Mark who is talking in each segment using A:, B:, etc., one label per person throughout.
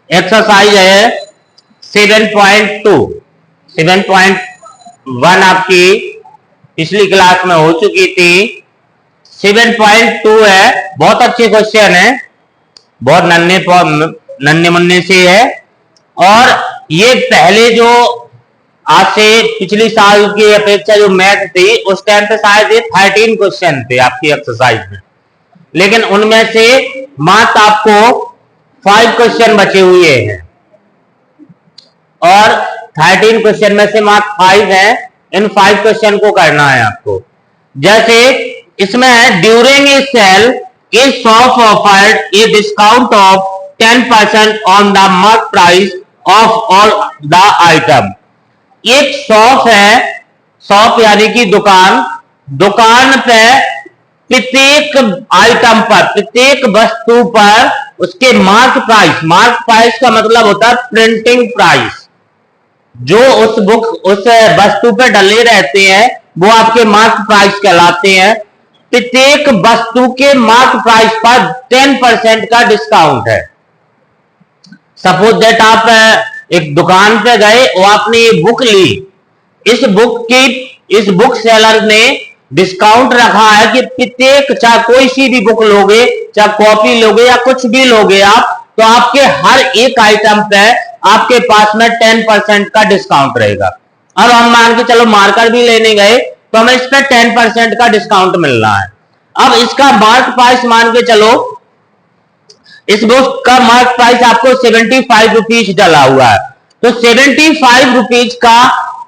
A: Exercise है 7.2 7.1 आपकी पिछली क्लास में हो चुकी थी। 7.2 है, बहुत अच्छे क्वेश्चन है, बहुत नन्हे मुन्ने से है। और ये पहले जो आज से पिछली साल की अपेक्षा जो मैथ थी उस टाइम पे शायद ये 13 क्वेश्चन थे आपकी एक्सरसाइज में, लेकिन उनमें से मात्र आपको 5 क्वेश्चन बचे हुए हैं और 13 क्वेश्चन में से मात्र 5 है। इन 5 क्वेश्चन को करना है आपको। जैसे इसमें है during a sale a shop offered a discount of 10% on the mark price of all the item. एक शॉप है, शॉप यानी कि दुकान, दुकान पे प्रत्येक आइटम पर, प्रत्येक वस्तु पर उसके मार्क प्राइस का मतलब होता है प्रिंटिंग प्राइस। जो उस वस्तु पे डले रहते हैं वो आपके मार्क प्राइस कहलाते हैं। प्रत्येक वस्तु के मार्क प्राइस पर 10% का डिस्काउंट है। सपोज दैट आप एक दुकान पे गए और आपने ये बुक ली, इस बुक सेलर ने डिस्काउंट रखा है कि प्रत्येक, चाहे कोई सी भी बुक लोगे, चाहे कॉपी लोगे या कुछ भी लोगे आप, तो आपके हर एक आइटम पे आपके पास में 10% का डिस्काउंट रहेगा। और हम मान के चलो मार्कर भी लेने गए तो हमें इस पे 10% का डिस्काउंट मिल रहा है। अब इसका मार्क प्राइस मान के चलो, इस बुक का मार्क प्राइस आपको 75 रुपीज डला हुआ है, तो 75 रुपीज का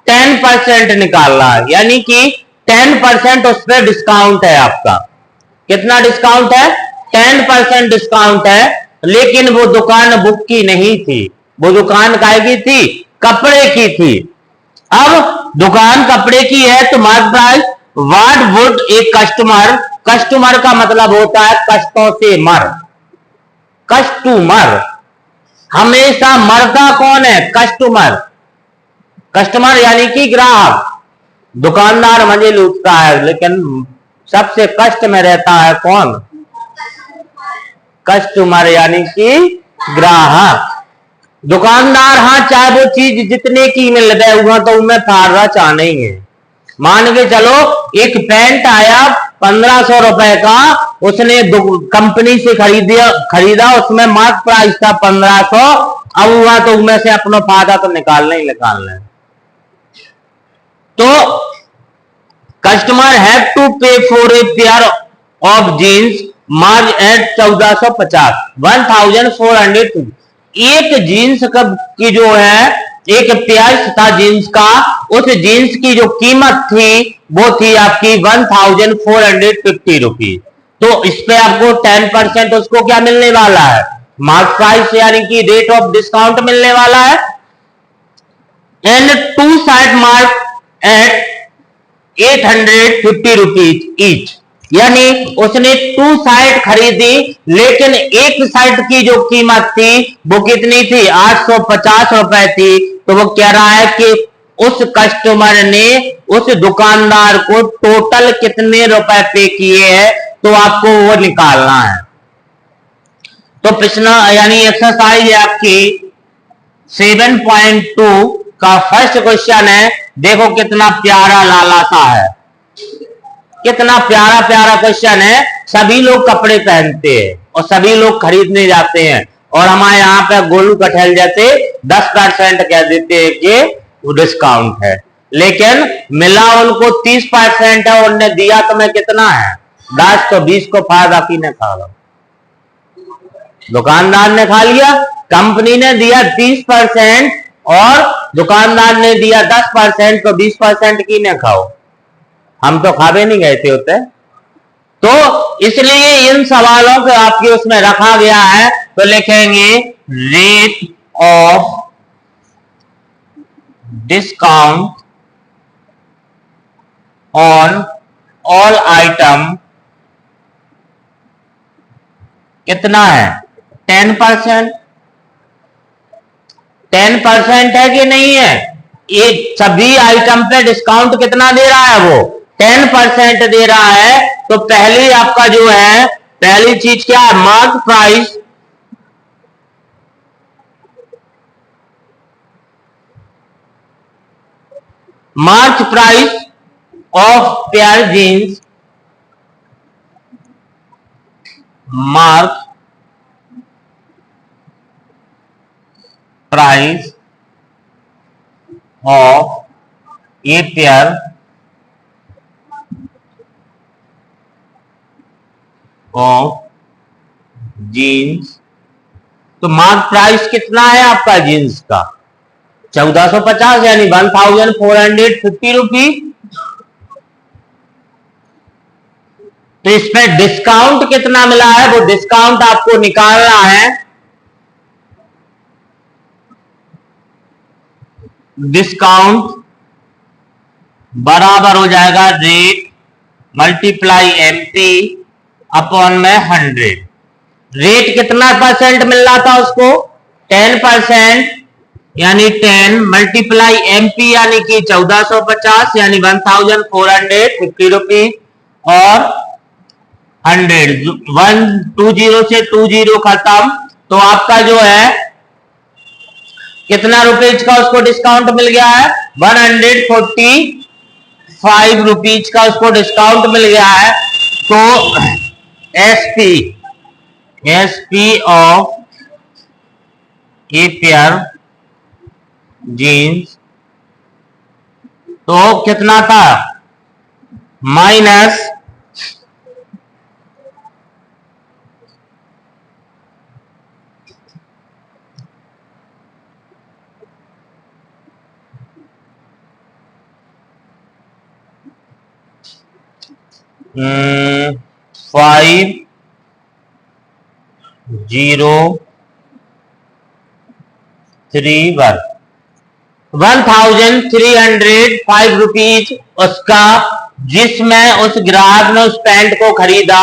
A: 10% निकालना है, यानी कि 10% उस पर डिस्काउंट है आपका। कितना डिस्काउंट है? 10% डिस्काउंट है। लेकिन वो दुकान बुक की नहीं थी, वो दुकान काय की थी? कपड़े की थी। अब दुकान कपड़े की है तो mark price what would a customer, customer का मतलब होता है कष्टों से मर, कस्टमर हमेशा मरता कौन है? कस्टमर। कस्टमर यानी कि ग्राहक। दुकानदार मजे लूटता है लेकिन सबसे कष्ट में रहता है कौन? कस्टमर यानी कि ग्राहक। दुकानदार हाँ चाहे वो चीज जितने की मिल गए हुआ तो उनमें फायदा चाह नहीं है। मान के चलो एक पैंट आया 1500 रुपए का, उसने कंपनी से खरीदा, उसमें मार्क प्राइस था 1500। अब हुआ तो उनमें से अपना फायदा तो निकालना ही निकालना है। तो customer have to pay for a pair of jeans mark at 1450 1400। एक जीन्स की जो है, एक पेयर था जीन्स का, उस जीन्स की जो कीमत थी वो थी आपकी 1450 रुपीज। तो इस पे आपको 10% उसको क्या मिलने वाला है? मार्क प्राइस यानी कि रेट ऑफ डिस्काउंट मिलने वाला है। And 2 side mark at 850 rupees each, यानी उसने 2 साइड खरीदी लेकिन एक साइड की जो कीमत थी वो कितनी थी? 850 रुपए थी। तो वो कह रहा है कि उस कस्टमर ने उस दुकानदार को टोटल कितने रुपए पे किए हैं, तो आपको वो निकालना है। तो पिछला यानी एक्सरसाइज है आपकी 7.2 का फर्स्ट क्वेश्चन है। देखो कितना प्यारा लाला सा है, कितना प्यारा प्यारा क्वेश्चन है। सभी लोग कपड़े पहनते हैं और सभी लोग खरीदने जाते हैं, और हमारे यहाँ पे गोलू कठेल जैसे 10% कह देते हैं कि वो डिस्काउंट है, लेकिन मिला उनको 30% है। उनने दिया तुम्हें कितना है? 10। तो 20 को फायदा किसने खा लिया? दुकानदार ने खा लिया। कंपनी ने दिया 30% और दुकानदार ने दिया 10%, तो 20% किसने खाओ? हम तो खावे नहीं गए थे होते। तो इसलिए इन सवालों को आपके उसमें रखा गया है। तो लिखेंगे rate of discount on all item कितना है? 10%। 10% है कि नहीं है? एक सभी आइटम पे डिस्काउंट कितना दे रहा है? वो 10% दे रहा है। तो पहली आपका जो है, पहली चीज क्या है? Mark price marked price of pair jeans, marked price of a pair of jeans. तो मार्क प्राइस कितना है आपका जीन्स का? 1450 यानी 1450 रुपीज। तो इसमें डिस्काउंट कितना मिला है वो डिस्काउंट आपको निकालना है। डिस्काउंट बराबर हो जाएगा रेट मल्टीप्लाई एमपी अपॉन में 100। रेट कितना परसेंट मिल रहा था उसको? 10%, यानी 10 मल्टीप्लाई एमपी यानी कि 1450 यानी 1450 रुपीज और 100 120 से 20 खत्म। तो आपका जो है कितना रुपीज का उसको डिस्काउंट मिल गया है? 145 रुपीज का उसको डिस्काउंट मिल गया है। तो SP of a pair jeans तो कितना था? माइनस $503 1,305 रुपीज उसका, जिसमें उस ग्राहक ने उस पैंट को खरीदा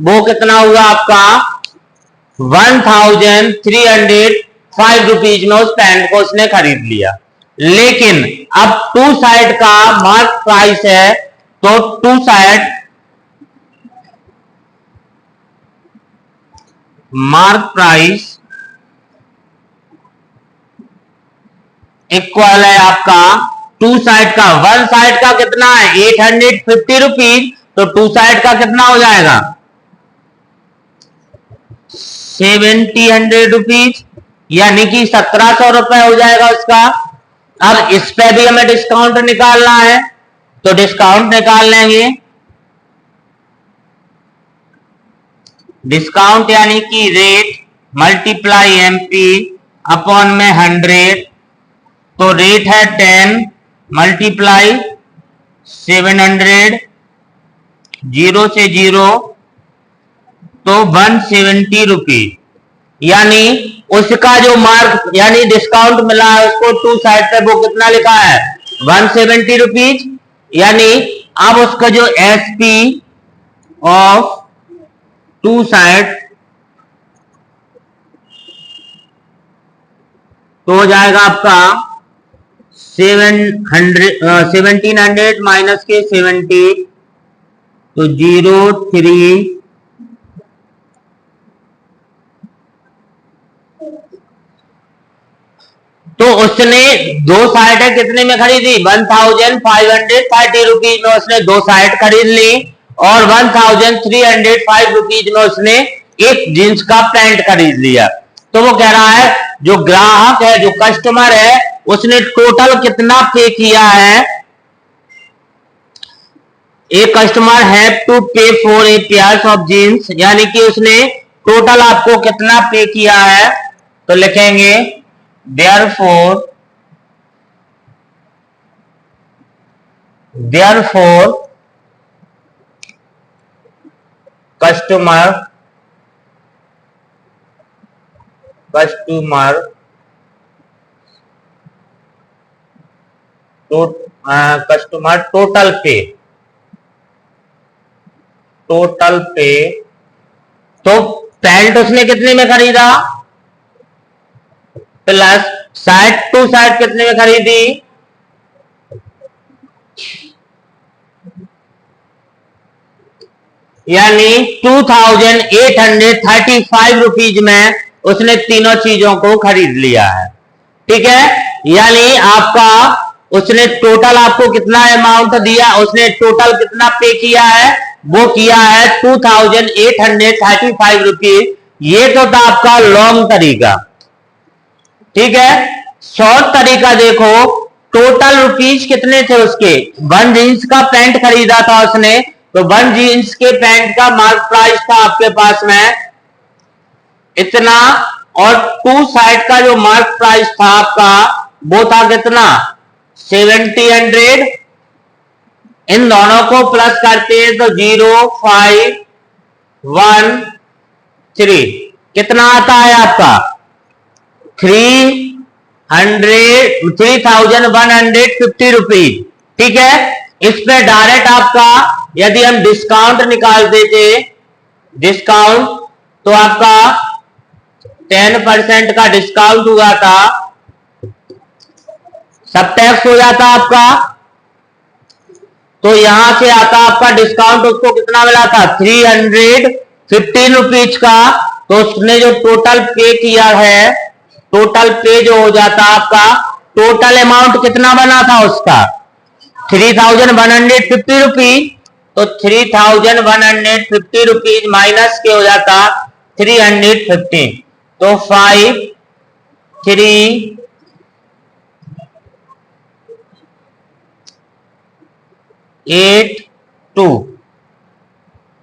A: वो कितना हुआ आपका? 1,305 रुपीज में उस पैंट को उसने खरीद लिया। लेकिन अब टू साइड का मार्क प्राइस है, तो two side mark price equal है आपका टू साइड का। वन साइड का कितना है? 850 रुपीज। तो टू साइड का कितना हो जाएगा? 700 रुपीज, यानी कि 1700 रुपए हो जाएगा उसका। अब इस पे भी हमें डिस्काउंट निकालना है, तो डिस्काउंट निकाल लेंगे। डिस्काउंट यानी कि रेट मल्टीप्लाई एमपी अपॉन में 100। तो रेट है 10 मल्टीप्लाई 700, 0 से 0 तो 170 रुपीज। यानी उसका जो मार्क यानी डिस्काउंट मिला है उसको टू साइड पे वो कितना लिखा है? 170 रुपीज। यानी अब उसका जो एसपी ऑफ टू साइड तो हो जाएगा आपका 1700 माइनस के 70 तो 03। तो उसने दो साइड कितने में खरीदी? 1,530 रुपीज में उसने दो साइड खरीद ली और 1,305 रुपीज में उसने एक जींस का पैंट खरीद लिया। तो वो कह रहा है जो ग्राहक है, जो कस्टमर है, उसने टोटल कितना पे किया है? A customer have to pay for a pair of jeans, यानी कि उसने टोटल आपको कितना पे किया है? तो लिखेंगे therefore customer टोटल पे। तो पैंट उसने कितने में खरीदा? प्लस साइड टू साइड कितने में खरीदी? यानी 2,835 रुपीज में उसने तीनों चीजों को खरीद लिया है। ठीक है, यानी आपका उसने टोटल आपको कितना अमाउंट दिया, उसने टोटल कितना पे किया है, वो किया है 2835 रुपीज। ये तो था आपका लॉन्ग तरीका। ठीक है, शॉर्ट तरीका देखो, टोटल रुपीज कितने थे उसके, वन जींस का पैंट खरीदा था उसने, तो वन जींस के पैंट का मार्क प्राइस था आपके पास में इतना, और टू साइड का जो मार्क प्राइस था आपका वो था कितना 7000। इन दोनों को प्लस करते हैं तो 0513 कितना आता है आपका 3150 रुपीज। ठीक है, इस पे डायरेक्ट आपका यदि हम डिस्काउंट निकाल देते, डिस्काउंट तो आपका 10% का डिस्काउंट हुआ था, सब टैक्स हो जाता आपका, तो यहां से आता आपका डिस्काउंट, उसको कितना मिला था 315 रुपीज का। तो उसने जो टोटल पे किया है, टोटल पे जो हो जाता आपका, टोटल अमाउंट कितना बना था उसका 3150 रुपीज। तो 3150 रुपीज माइनस के हो जाता 315, तो 5382,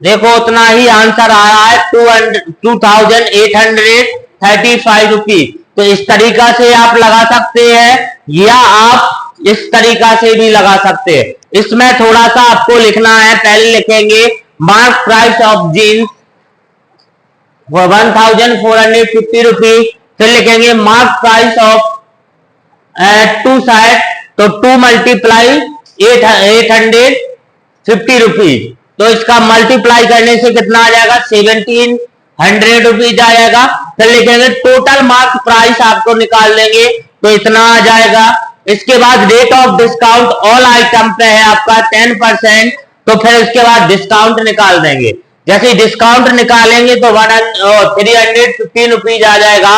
A: देखो उतना ही आंसर आया है 2835 रुपीज। तो इस तरीका से आप लगा सकते हैं, या आप इस तरीका से भी लगा सकते हैं। इसमें थोड़ा सा आपको लिखना है, पहले लिखेंगे mark price of jeans 1450 rupees, फिर लिखेंगे mark price of two side, तो 2 मल्टीप्लाई 850 रुपीज, तो इसका मल्टीप्लाई करने से कितना आ जाएगा 1700 रुपीज आ जाएगा। फिर लिखेंगे टोटल मार्क प्राइस आपको निकाल लेंगे तो इतना आ जाएगा। इसके बाद rate of discount all item पे है आपका 10%, तो फिर इसके बाद डिस्काउंट निकाल देंगे। जैसे डिस्काउंट निकालेंगे तो 315 रुपीज आ जाएगा,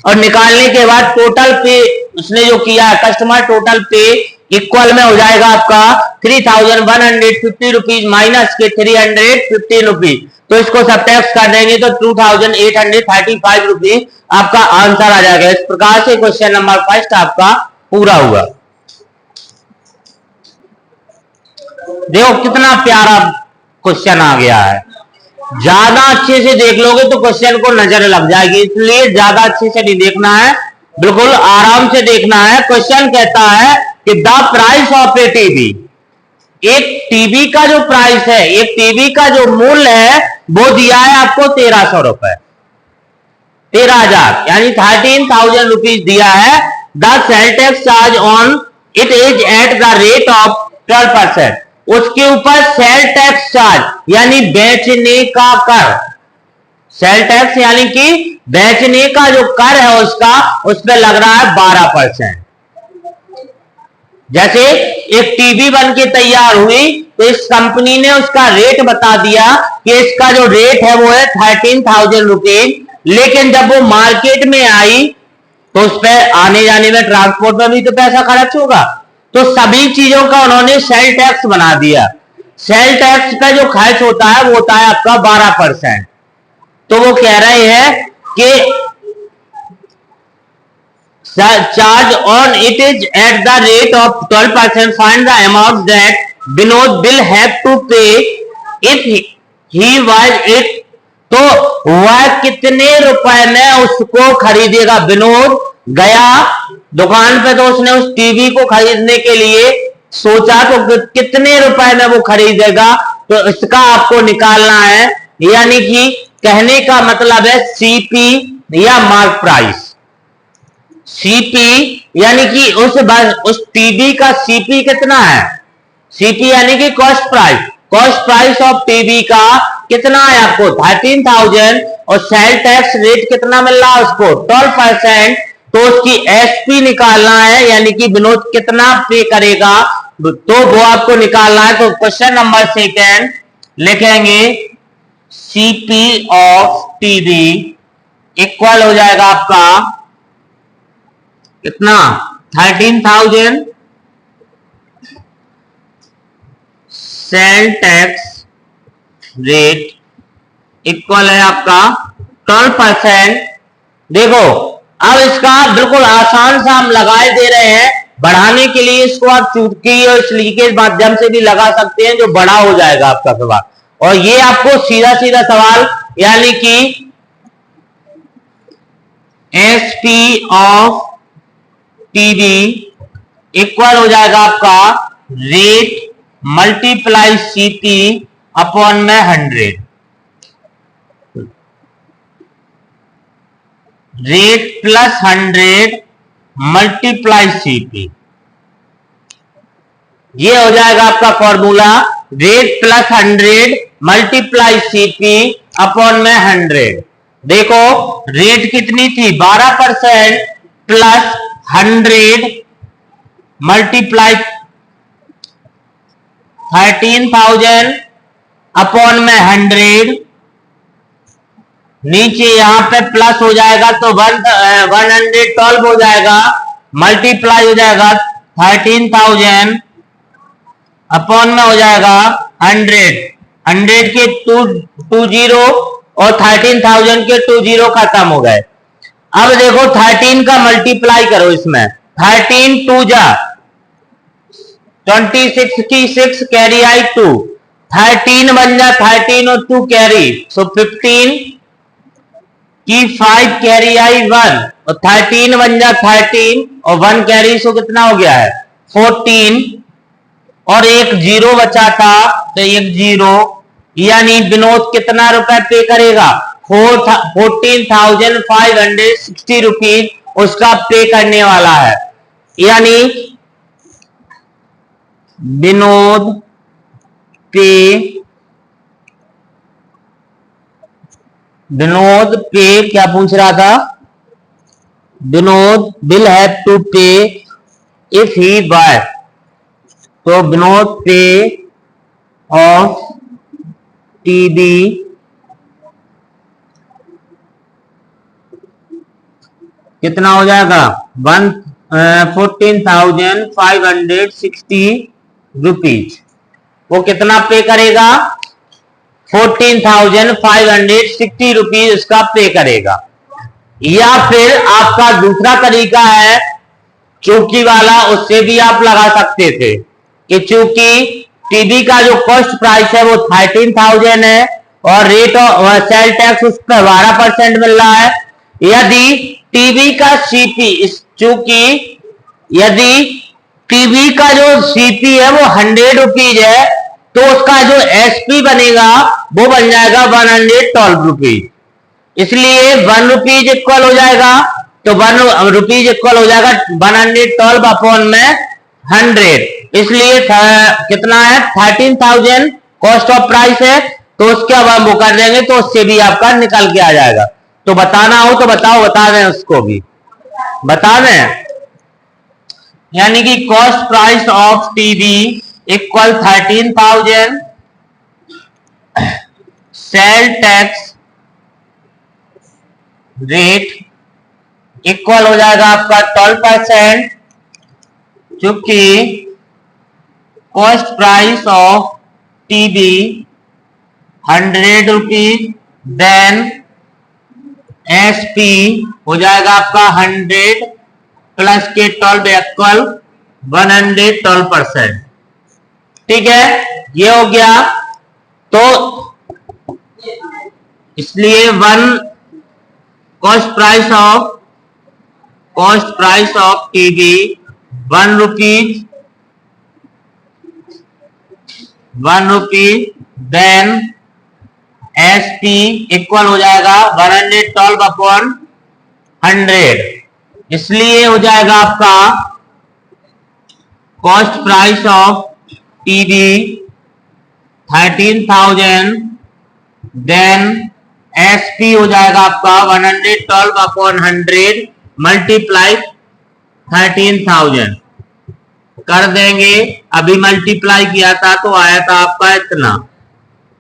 A: और निकालने के बाद टोटल पे उसने जो किया है कस्टमर, टोटल पे इक्वल में हो जाएगा आपका 3150 रुपीज माइनस के 315 रुपीज, तो इसको सबट्रैक्ट कर देंगे तो 2835 रुपीज आपका आंसर आ जाएगा। इस प्रकार से क्वेश्चन नंबर फर्स्ट आपका पूरा हुआ। देखो कितना प्यारा क्वेश्चन आ गया है, ज्यादा अच्छे से देख लोगे तो क्वेश्चन को नजर लग जाएगी, इसलिए ज्यादा अच्छे से नहीं देखना है, बिल्कुल आराम से देखना है। क्वेश्चन कहता है कि the price of A TV, एक टीवी का जो प्राइस है, एक टीवी का जो मूल्य है वो दिया है आपको 1300 रुपए, 13,000 यानी 13,000 रुपीज दिया है। The sale tax charge on it is at the rate of 12%, उसके ऊपर सेल टैक्स चार्ज यानी बेचने का कर, सेल टैक्स यानी कि बेचने का जो कर है उसका, उस पर लग रहा है 12%। जैसे एक टीवी बन के तैयार हुई तो इस कंपनी ने उसका रेट बता दिया कि इसका जो रेट है वो है 13,000 रुपीज, लेकिन जब वो मार्केट में आई तो उस पर आने जाने में ट्रांसपोर्ट में भी तो पैसा खर्च होगा, तो सभी चीजों का उन्होंने सेल टैक्स बना दिया। सेल टैक्स का जो खर्च होता है वो होता है आपका 12%। तो वो कह रहे हैं कि charge on it is at the rate of 12%, find the amount that Vinod will have to pay if he buys it, तो वह कितने रुपए में उसको खरीदेगा। विनोद गया दुकान पे तो उसने उस टीवी को खरीदने के लिए सोचा तो कितने रुपए में वो खरीदेगा, तो इसका आपको निकालना है, यानी कि कहने का मतलब है सीपी या मार्क प्राइस। सीपी यानी कि उस टीवी का सीपी कितना है, सीपी यानी कि cost price, cost price of TV का कितना है आपको 13,000, और सेल टैक्स रेट कितना मिल रहा है उसको 12%, तो उसकी एसपी निकालना है, यानी कि विनोद कितना पे करेगा तो वो आपको निकालना है। तो क्वेश्चन नंबर सेकंड लिखेंगे सीपी ऑफ टीवी इक्वल हो जाएगा आपका कितना 13,000 सेल टैक्स रेट इक्वल है आपका 12%। देखो अब इसका बिल्कुल आसान सा हम लगाए दे रहे हैं, बढ़ाने के लिए इसको आप चुटकी और इसलिए के माध्यम से भी लगा सकते हैं, जो बड़ा हो जाएगा आपका सवाल। और ये आपको सीधा सीधा सवाल यानी कि एसपी ऑफ टीवी इक्वल हो जाएगा आपका रेट मल्टीप्लाई सीपी अपॉन में 100। रेट प्लस 100 मल्टीप्लाई सीपी, ये हो जाएगा आपका formula. Rate plus 100 multiply CP upon में 100। देखो रेट कितनी थी 12% प्लस 100 मल्टीप्लाई 13,000 अपॉन में 100। नीचे यहां पे प्लस हो जाएगा तो 112 हो जाएगा, मल्टीप्लाई हो जाएगा 13,000 अपॉन में हो जाएगा 100 के 2 जीरो और 13,000 के 2 जीरो खत्म हो गए। अब देखो 13 का मल्टीप्लाई करो इसमें, 13 2 जा 26 की 6 कैरी आई 2, 13 बन जा 13 और 2 कैरी, सो 15 की 5 कैरी आई 1 और 13 बन जा 13 और 1 कैरी, सो कितना हो गया है 14 और एक जीरो बचा था तो एक जीरो, यानी विनोद कितना रुपए पे करेगा 14,560 रुपीज उसका पे करने वाला है। यानी विनोद पे क्या पूछ रहा था, विनोद विल हैव टू पे इफ ही बाय, तो विनोद पे ऑफ टीवी कितना हो जाएगा 14,560 रुपीज। वो कितना पे करेगा 14,560 रुपीज उसका पे करेगा। या फिर आपका दूसरा तरीका है चूंकि वाला, उससे भी आप लगा सकते थे कि चूंकि टीवी का जो कॉस्ट प्राइस है वो 13,000 है और रेट ऑफ सेल टैक्स उस पर 12% मिल रहा है। यदि टीवी का सीपी, चूंकि यदि टीवी का जो सीपी है वो 100 रुपीज है तो उसका जो एसपी बनेगा वो बन जाएगा 112 रुपीज। इसलिए 1 रुपीज इक्वल हो जाएगा, तो 1 रुपीज इक्वल हो जाएगा 112 अपॉन में 100। इसलिए कितना है 13,000 कॉस्ट ऑफ प्राइस है, तो उसके अब हम वो कर देंगे तो उससे भी आपका निकल के आ जाएगा। तो बताना हो तो बताओ, बता दें उसको भी बता दें। यानी कि cost price of TV equal 13,000, sale tax rate equal हो जाएगा आपका 12%, चूंकि cost price of TV 100 rupees, then SP हो जाएगा आपका 100 प्लस के 12 इक्वल 112%। ठीक है, ये हो गया। तो इसलिए cost price of TV 1 rupees, then SP equal हो जाएगा 112 अपॉन 100। इसलिए हो जाएगा आपका cost price of TV 13,000, then SP हो जाएगा आपका 112 अपॉन 100 मल्टीप्लाई 13,000 कर देंगे। अभी मल्टीप्लाई किया था तो आया था आपका इतना।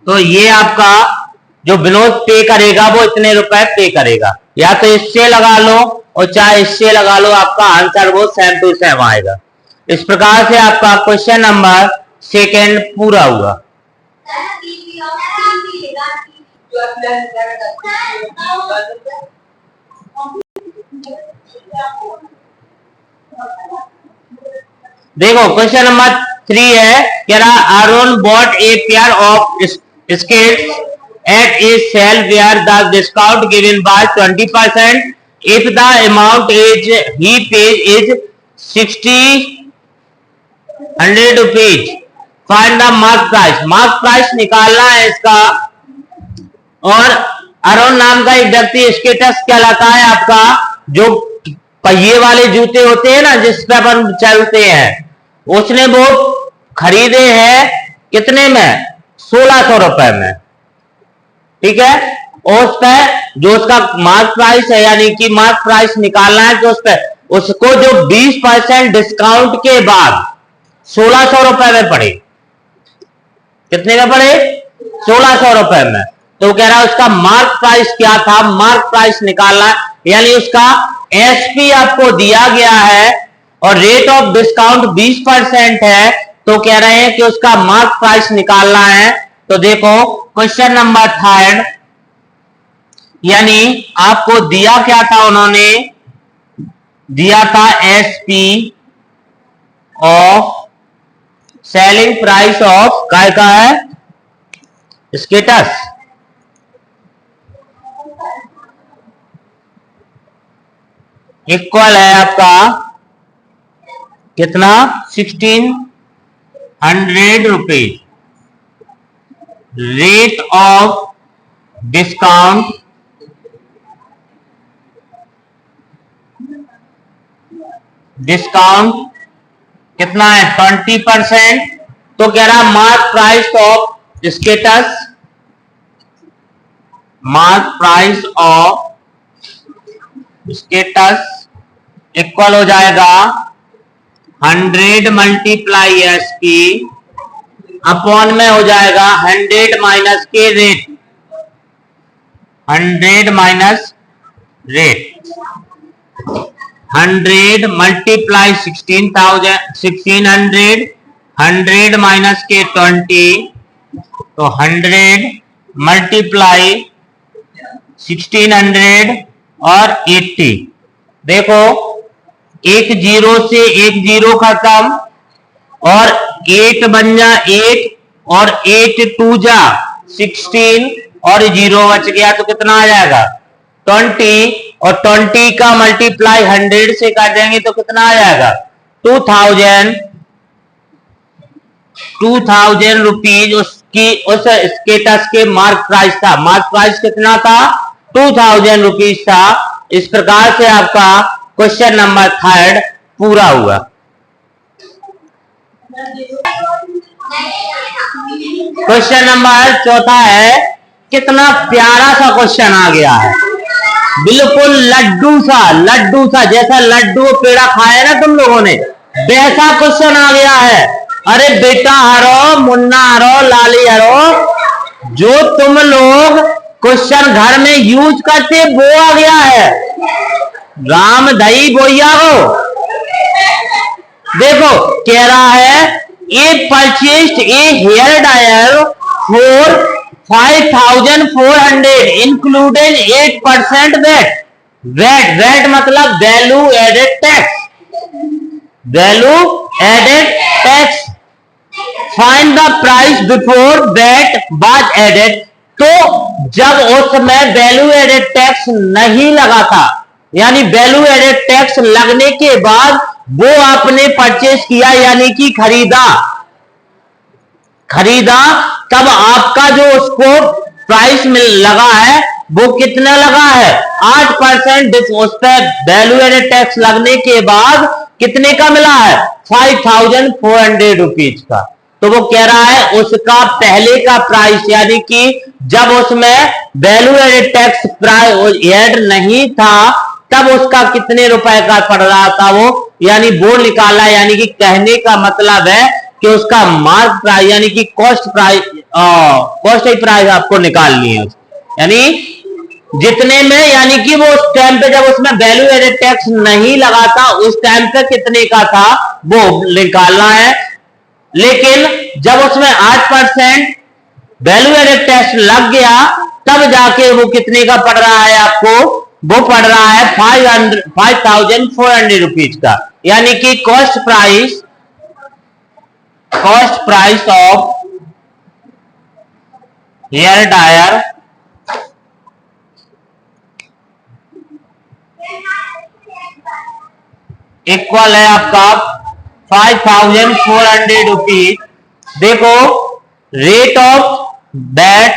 A: तो ये आपका जो विनोद पे करेगा वो इतने रुपए पे करेगा, या तो इससे लगा लो और चाहे इससे लगा लो, आपका आंसर वो सेम टू सेम आएगा। इस प्रकार से आपका क्वेश्चन नंबर 2 पूरा हुआ। देखो क्वेश्चन नंबर 3 है, कह रहा Aaron bought a pair of skates at a sale where the discount given by 20% if the amount is he pays is 100 rupees. Find the mark price. mark price निकालना है इसका। और अरुण नाम का एक व्यक्ति स्केटस कहलाता है आपका, जो पहिए वाले जूते होते हैं ना जिस पे अपन चलते हैं, उसने वो खरीदे हैं कितने में? 1600 रुपए में। ठीक है, और उस पे जो उसका मार्क प्राइस है, यानी कि मार्क प्राइस निकालना है कि उस पे उसको जो 20% डिस्काउंट के बाद 1600 रुपए में पड़े। कितने में पड़े? 1600 रुपए में। तो कह रहा है उसका मार्क प्राइस क्या था, मार्क प्राइस निकालना है, यानी उसका एसपी आपको दिया गया है और रेट ऑफ डिस्काउंट 20% है, तो कह रहे हैं कि उसका मार्क प्राइस निकालना है। तो देखो क्वेश्चन नंबर 3, यानी आपको दिया क्या था, उन्होंने दिया था SP of selling price of काय का है स्केटस, इक्वल है आपका कितना? 1600 रुपीज। रेट ऑफ डिस्काउंट कितना है? 20%। तो कह रहा mark price of skates, mark price of skates equal हो जाएगा 100 मल्टीप्लाई एसपी अपॉन में हो जाएगा 100 माइनस के rate, 100 minus rate, 100 multiply 1600, 100 minus के 20, तो 100 मल्टीप्लाई 1600 और 80। देखो एक जीरो से एक जीरो खत्म और 8 बन जा 8 और 8 2 जा 16 और जीरो बच गया, तो कितना आ जाएगा? 20, और 20 का मल्टीप्लाई 100 से कर देंगे तो कितना आ जाएगा? 2000 रुपीज उसकी उस स्केटस के मार्क प्राइस था। मार्क प्राइस कितना था? 2000 रुपीज था। इस प्रकार से आपका क्वेश्चन नंबर 3 पूरा हुआ। क्वेश्चन नंबर 4 है, कितना प्यारा सा क्वेश्चन आ गया है, बिल्कुल लड्डू सा जैसा लड्डू पेड़ा खाया ना तुम लोगों ने, वैसा क्वेश्चन आ गया है। अरे बेटा हरो, मुन्ना हरो, लाली हरो, जो तुम लोग क्वेश्चन घर में यूज करते वो आ गया है। राम दही बोइया हो। देखो कह रहा है A purchased a hair dryer for 5400 included 8% VAT. VAT मतलब value added tax, value added tax. Find the price before VAT was added. तो जब उस समय वैल्यू एडेड टैक्स नहीं लगा था, यानी वैल्यू एडेड टैक्स लगने के बाद वो आपने परचेस किया, यानी कि खरीदा, तब आपका जो उसको प्राइस में लगा है वो कितना लगा है? 8%। उस पर वैल्यू एडेड टैक्स लगने के बाद कितने का मिला है? 5400 रुपीज का। तो वो कह रहा है उसका पहले का प्राइस, यानी कि जब उसमें वैल्यू एडेड टैक्स ऐड नहीं था तब उसका कितने रुपए का पड़ रहा था वो, यानी वो निकाला। यानी कि कहने का मतलब है कि उसका मार्क प्राइस यानी कि कॉस्ट प्राइस आपको निकालनी है, यानी जितने में, यानी कि वो उस टाइम पे जब उसमें वैल्यू एडेड टैक्स नहीं लगा था उस टाइम पे कितने का था वो निकालना है। लेकिन जब उसमें 8% वैल्यू एडेड टैक्स लग गया तब जाके वो कितने का पड़ रहा है आपको, वो पड़ रहा है 5400 रुपीज का, यानी कि cost price of hair dryer equal है आपका 5400 रुपीज। देखो रेट ऑफ वैट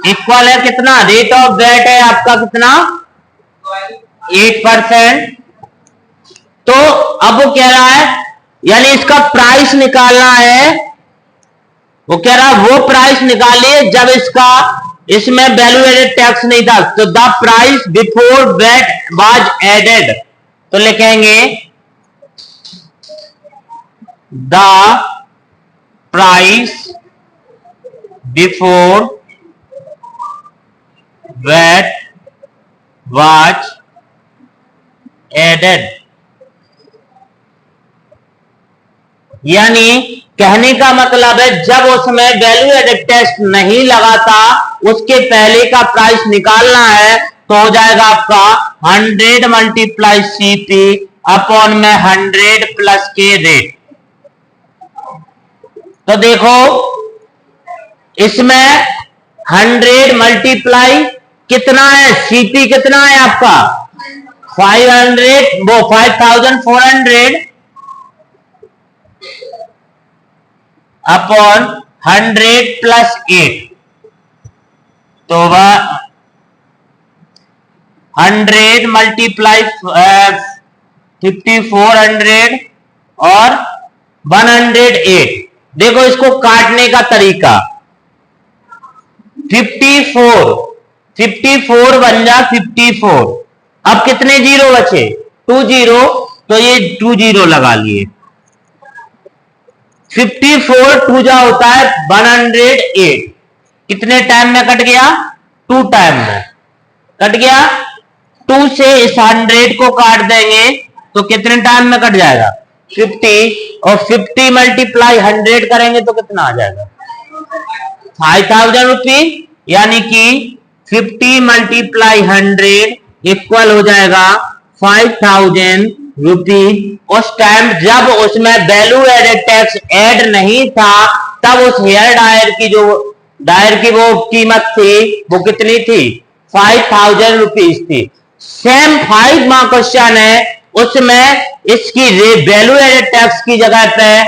A: इक्वल है कितना, रेट ऑफ वैट है आपका कितना 8%। तो अब वो कह रहा है यानी इसका प्राइस निकालना है, वो कह रहा है वो प्राइस निकालिए जब इसमें वैल्यू एडेड टैक्स नहीं था। तो the price before VAT was added, तो लिखेंगे the price before VAT was added. यानी कहने का मतलब है जब उसमें वैल्यू एडेड टैक्स नहीं लगा था उसके पहले का प्राइस निकालना है, तो हो जाएगा आपका 100 मल्टीप्लाई सीपी अपॉन में 100 प्लस के रेट। तो देखो इसमें 100 मल्टीप्लाई कितना है, सीपी कितना है आपका 500, वो 5400 अपॉन 100 प्लस 8, तो वह 100 मल्टीप्लाई 5400 और 108। देखो इसको काटने का तरीका 54 बन जा 54, अब कितने जीरो बचे 2 जीरो, तो ये 2 जीरो लगा लिए। 54 2 जा होता है 108, कितने टाइम में कट गया 2 टाइम में कट गया। 2 से इस 100 को काट देंगे तो कितने टाइम में कट जाएगा 50, और 50 मल्टीप्लाई 100 करेंगे तो कितना आ जाएगा 5000 रुपीज, यानी कि 50 मल्टीप्लाई 100 इक्वल हो जाएगा 5000 रुपीज। उस टाइम जब उसमें वैल्यू एडेड टैक्स ऐड नहीं था तब उस हेयर ड्रायर की वो कीमत थी, वो कितनी थी 5000 रुपीज थी। सेम 5 मार्क क्वेश्चन है, उसमें इसकी वैल्यू एडेड टैक्स की जगह पे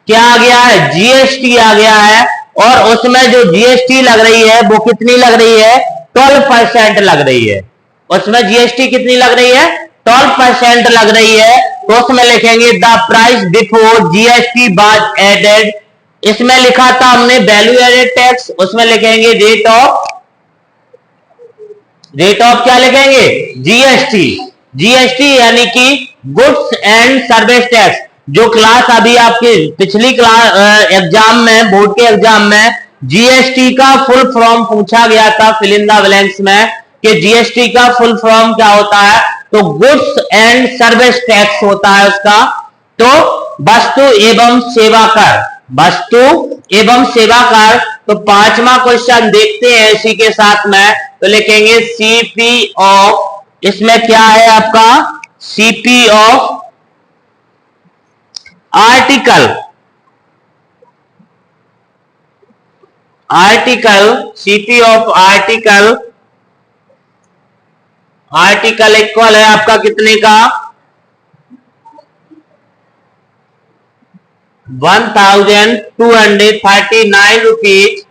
A: क्या आ गया है जीएसटी आ गया है, और उसमें जो जीएसटी लग रही है वो कितनी लग रही है 12% लग रही है। उसमें जीएसटी कितनी लग रही है 12% लग रही है, तो उसमें लिखेंगे the price before GST was added. इसमें लिखा था हमने वैल्यू एडेड टैक्स, उसमें लिखेंगे रेट ऑफ क्या लिखेंगे जीएसटी यानी कि गुड्स एंड सर्विस टैक्स। जो क्लास अभी आपकी पिछली क्लास एग्जाम में, बोर्ड के एग्जाम में जीएसटी का फुल फॉर्म पूछा गया था फिल इन द ब्लैंक्स में कि जीएसटी का फुल फॉर्म क्या होता है, तो गुड्स एंड सर्विस टैक्स होता है उसका। तो वस्तु एवं सेवा कर। तो 5वां क्वेश्चन देखते हैं इसी के साथ में, तो लिखेंगे सीपी ऑफ, इसमें क्या है आपका CP of article CP of article equal है आपका कितने का 1239 रुपीज,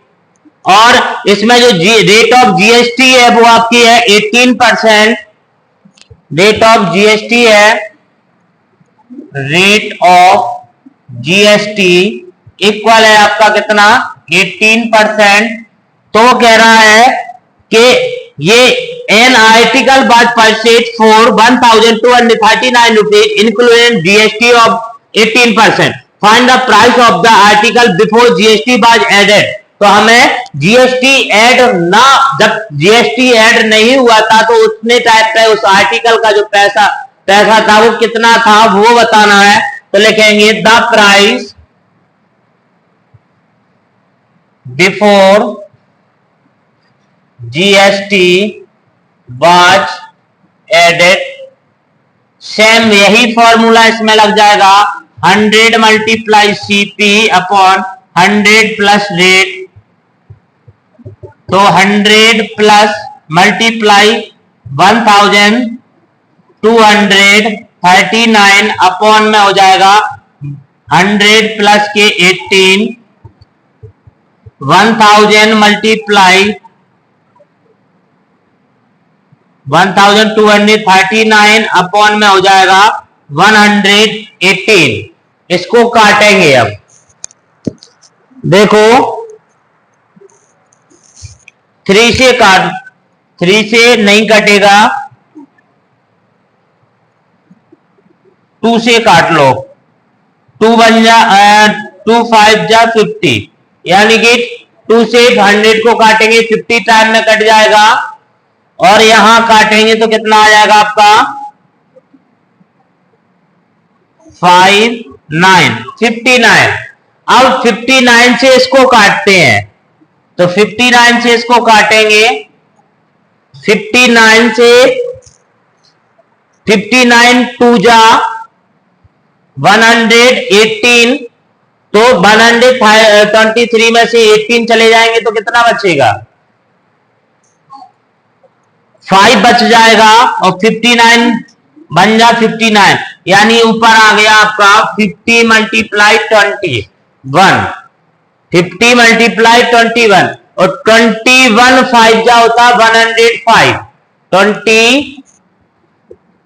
A: और इसमें जो रेट ऑफ जीएसटी है वो आपकी है 18%। रेट ऑफ जीएसटी है, रेट ऑफ जीएसटी इक्वल है आपका कितना 18%। तो वो कह रहा है कि ये an article was purchase for 1239 rupees including GST of 18%। Find the price of the article before GST was added. तो हमें जीएसटी ऐड ना, जब जीएसटी ऐड नहीं हुआ था तो उतने टाइप का उस आर्टिकल का जो पैसा था वो कितना था वो बताना है। तो तो लिखेंगे the price before GST was added. Same यही फॉर्मूला इसमें लग जाएगा, 100 multiply CP upon 100 plus rate. तो 100 प्लस मल्टीप्लाई 1239 अपॉन में हो जाएगा 100 प्लस के 18, 1000 मल्टीप्लाई 1239 अपॉन में हो जाएगा 118। इसको काटेंगे अब, देखो 3 से नहीं कटेगा, 2 से काट लो, 2 बन जा 2 5 जा 50, यानी कि 2 से 100 को काटेंगे 50 टाइम में कट जाएगा, और यहां काटेंगे तो कितना आ जाएगा आपका 59। अब 59 से इसको काटते हैं, तो 59 से इसको काटेंगे, 59 से 59 2 जा 118, तो 123 में से 18 चले जाएंगे तो कितना बचेगा 5 बच जाएगा, और 59 बन जा 59, यानी ऊपर आ गया आपका 50 मल्टीप्लाई 21, 50 मल्टीप्लाई 21, और 21 5 जा होता 105,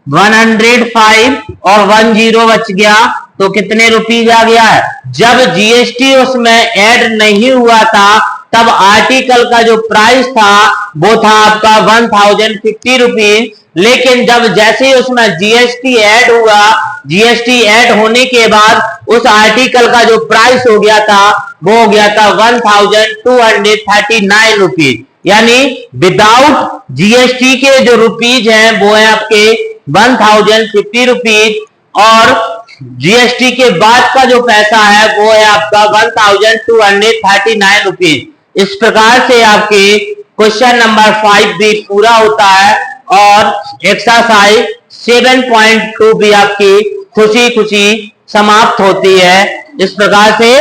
A: 105 और 10 बच गया, तो कितने रुपीज आ गया है। जब जीएसटी उसमें ऐड नहीं हुआ था तब आर्टिकल का जो प्राइस था वो था आपका 1050 रुपीज, लेकिन जब जैसे ही उसमें जीएसटी ऐड हुआ, जीएसटी ऐड होने के बाद उस आर्टिकल का जो प्राइस हो गया था वो हो गया था 1239 रुपीज, यानी विदाउट जीएसटी के जो रुपीज हैं वो है आपके 1050 रुपीज, और जीएसटी के बाद का जो पैसा है वो है आपका 1239 रुपीज। इस प्रकार से आपके क्वेश्चन नंबर 5 भी पूरा होता है, और एक्सरसाइज 7.2 भी आपकी खुशी खुशी समाप्त होती है। इस प्रकार से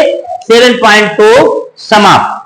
A: 7.2 समाप्त।